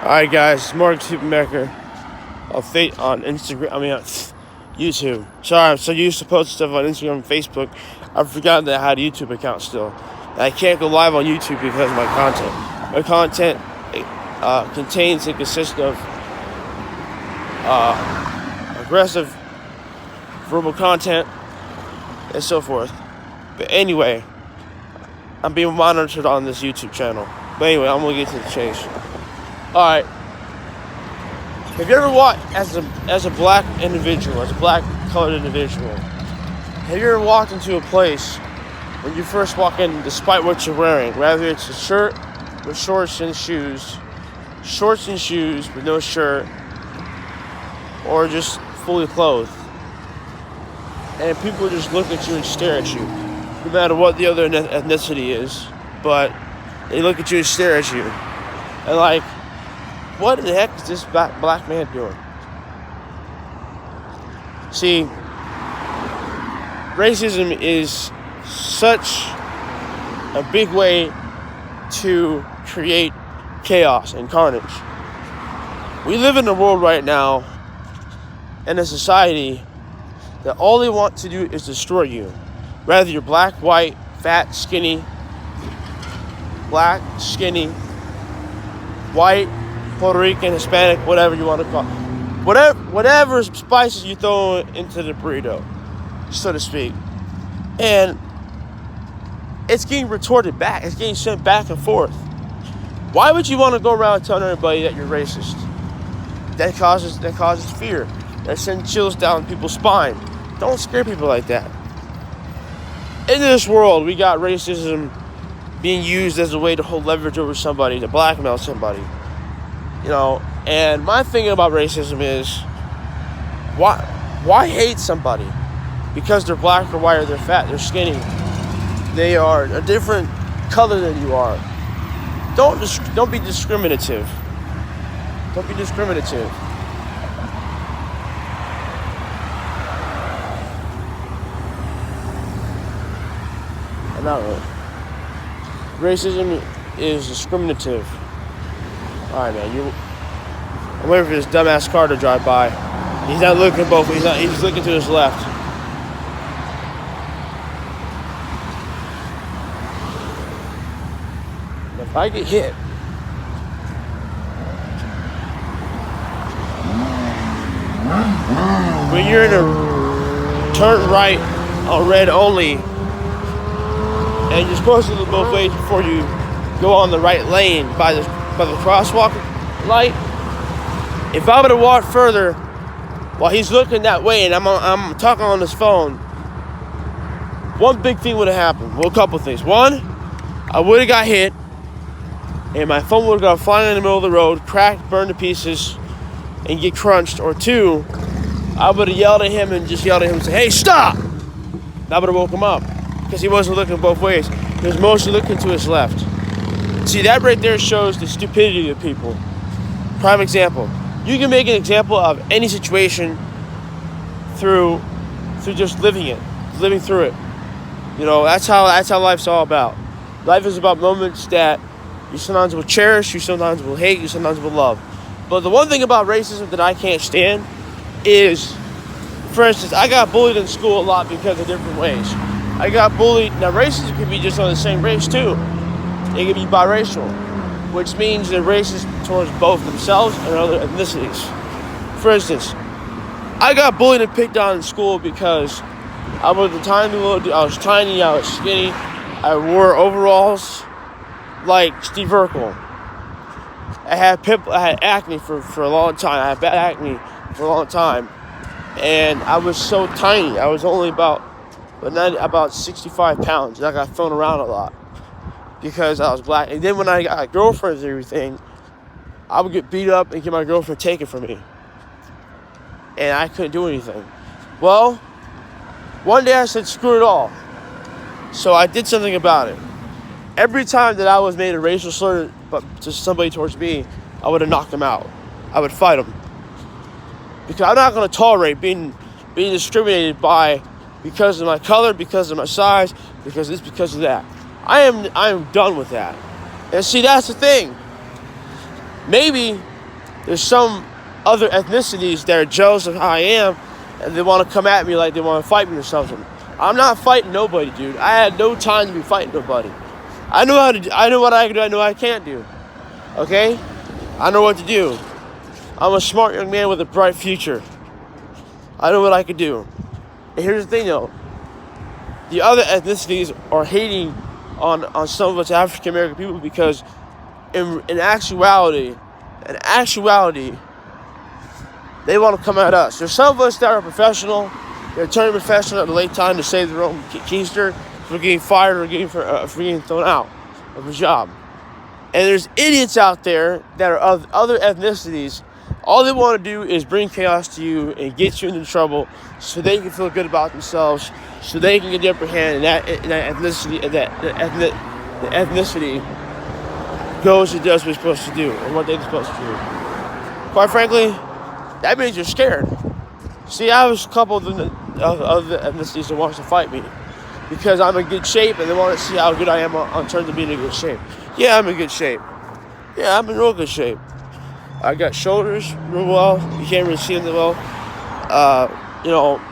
Alright guys, it's Mark Supermaker on Instagram, YouTube. Sorry, I'm so used to posting stuff on Instagram and Facebook, I've forgotten that I had a YouTube account still. And I can't go live on YouTube because of my content. My content contains and consists of aggressive verbal content and so forth. But anyway, I'm being monitored on this YouTube channel. But anyway, I'm gonna get to the chase. Alright. Have you ever walked as a black individual, as a black colored individual? Have you ever walked into a place when you first walk in, despite what you're wearing, whether it's a shirt with shorts and shoes with no shirt, or just fully clothed, and people just look at you and stare at you, no matter what the other ethnicity is, but they look at you and stare at you, and like, what the heck is this black man doing? See, racism is such a big way to create chaos and carnage. We live in a world right now, in a society, that all they want to do is destroy you. Whether you're black, white, fat, skinny, black, skinny, white, Puerto Rican, Hispanic, whatever you want to call it. Whatever spices you throw into the burrito, so to speak. And it's getting retorted back. It's getting sent back and forth. Why would you want to go around telling everybody that you're racist? That causes fear. That sends chills down people's spine. Don't scare people like that. In this world, we got racism being used as a way to hold leverage over somebody, to blackmail somebody. You know, and my thing about racism is, why hate somebody? Because they're black or white, or they're fat, they're skinny, they are a different color than you are. Don't be discriminative. Don't be discriminative. Not really. Racism is discriminative. Alright, man, I'm waiting for this dumbass car to drive by. He's not looking both ways. He's looking to his left. If I get hit, when you're in a turn right on red only, and you're supposed to look both ways before you go on the right lane by the crosswalk light. If I would have walked further while he's looking that way and I'm talking on his phone, one big thing would have happened. Well, a couple things. One, I would have got hit, and my phone would have gone flying in the middle of the road, cracked, burned to pieces, and get crunched. Or two, I would have yelled at him and say, "Hey, stop!" That would have woke him up, because he wasn't looking both ways. He was mostly looking to his left. See, that right there shows the stupidity of people. Prime example. You can make an example of any situation through just living through it. You know, that's how life's all about. Life is about moments that you sometimes will cherish, you sometimes will hate, you sometimes will love. But the one thing about racism that I can't stand is, for instance, I got bullied in school a lot because of different ways. I got bullied. Now, racism can be just on the same race too. It can be biracial, which means they're racist towards both themselves and other ethnicities. For instance, I got bullied and picked on in school because I was tiny, I was skinny, I wore overalls like Steve Urkel. I had acne for a long time. I had bad acne for a long time, and I was so tiny. I was only about 65 pounds, and I got thrown around a lot because I was black. And then when I got girlfriends and everything, I would get beat up and get my girlfriend taken from me, and I couldn't do anything. Well, one day I said, screw it all. So I did something about it. Every time that I was made a racial slur to somebody towards me, I would have knocked them out. I would fight them, because I'm not going to tolerate being discriminated by because of my color, because of my size, because of this, because of that. I am done with that. And see, that's the thing. Maybe there's some other ethnicities that are jealous of how I am, and they want to come at me like they want to fight me or something. I'm not fighting nobody, dude. I had no time to be fighting nobody. I know what I can do. I know what I can't do. Okay? I know what to do. I'm a smart young man with a bright future. I know what I can do. And here's the thing, though. The other ethnicities are hating on some of us African American people because in actuality, they want to come at us. There's some of us that are professional. They're turning professional at the late time to save their own keister for getting fired or for getting thrown out of a job. And there's idiots out there that are of other ethnicities. All they want to do is bring chaos to you and get you into trouble so they can feel good about themselves, so they can get the upper hand, and that ethnicity, the ethnicity goes and does what it's supposed to do and what they're supposed to do. Quite frankly, that means you're scared. See, I was a couple of the ethnicities that wants to fight me because I'm in good shape and they want to see how good I am on terms of being in good shape. Yeah, I'm in good shape. Yeah, I'm in real good shape. I got shoulders real well. You can't really see them that well. I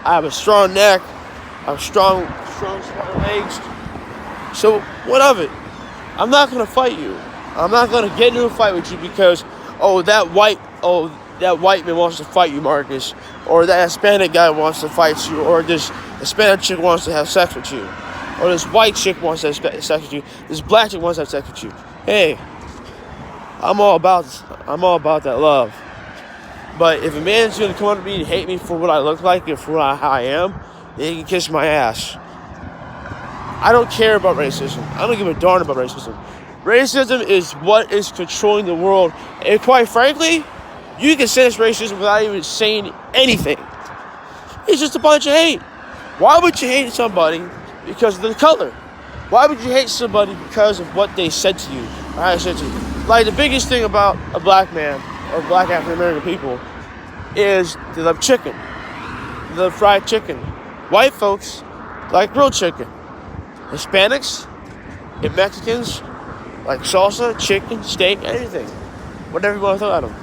have a strong neck. I have strong legs. So what of it? I'm not gonna fight you. I'm not gonna get into a fight with you because that white man wants to fight you, Marcus, or that Hispanic guy wants to fight you, or this Hispanic chick wants to have sex with you, or this white chick wants to have sex with you, this black chick wants to have sex with you. Hey, I'm all about that love. But if a man's gonna come up to me and hate me for what I look like and for how I am, then he can kiss my ass. I don't care about racism. I don't give a darn about racism. Racism is what is controlling the world. And quite frankly, you can say it's racism without even saying anything. It's just a bunch of hate. Why would you hate somebody because of their color? Why would you hate somebody because of what they said to you or how they said to you? Like, the biggest thing about a black man or black African American people is they love chicken. They love fried chicken. White folks like grilled chicken. Hispanics and Mexicans like salsa, chicken, steak, anything. Whatever you want to throw at them.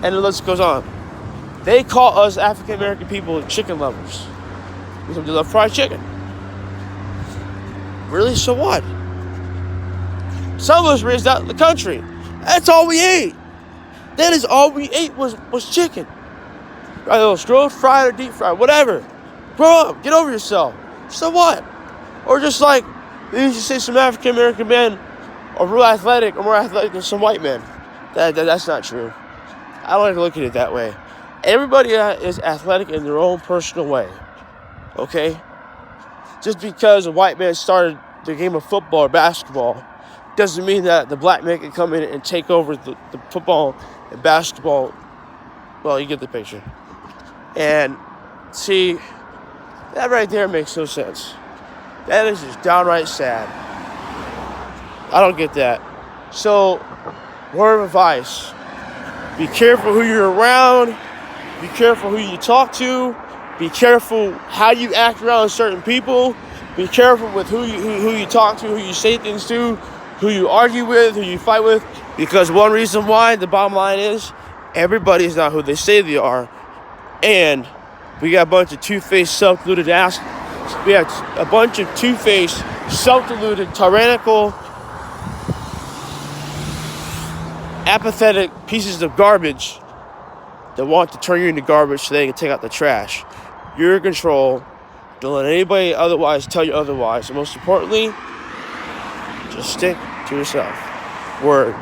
And the list goes on. They call us African American people chicken lovers because they love fried chicken. Really? So what? Some of us raised out in the country. That's all we ate. That is all we ate was chicken. Either it was grilled, fried, or deep fried, whatever. Grow up. Get over yourself. So what? Or just like, they used to say some African American men are real athletic or more athletic than some white men. That's not true. I don't like to look at it that way. Everybody is athletic in their own personal way. Okay? Just because a white man started the game of football or basketball doesn't mean that the black man can come in and take over the football and basketball. Well, you get the picture. And see, that right there makes no sense. That is just downright sad. I don't get that. So, word of advice. Be careful who you're around. Be careful who you talk to. Be careful how you act around certain people. Be careful with who you talk to, who you say things to, who you argue with, who you fight with. Because one reason why, the bottom line is, everybody is not who they say they are. And we got a bunch of two-faced, self-deluded we have a bunch of two-faced, self-deluded, tyrannical, apathetic pieces of garbage that want to turn you into garbage so they can take out the trash. You're in control. Don't let anybody otherwise tell you otherwise. And most importantly, just stick to yourself. Word.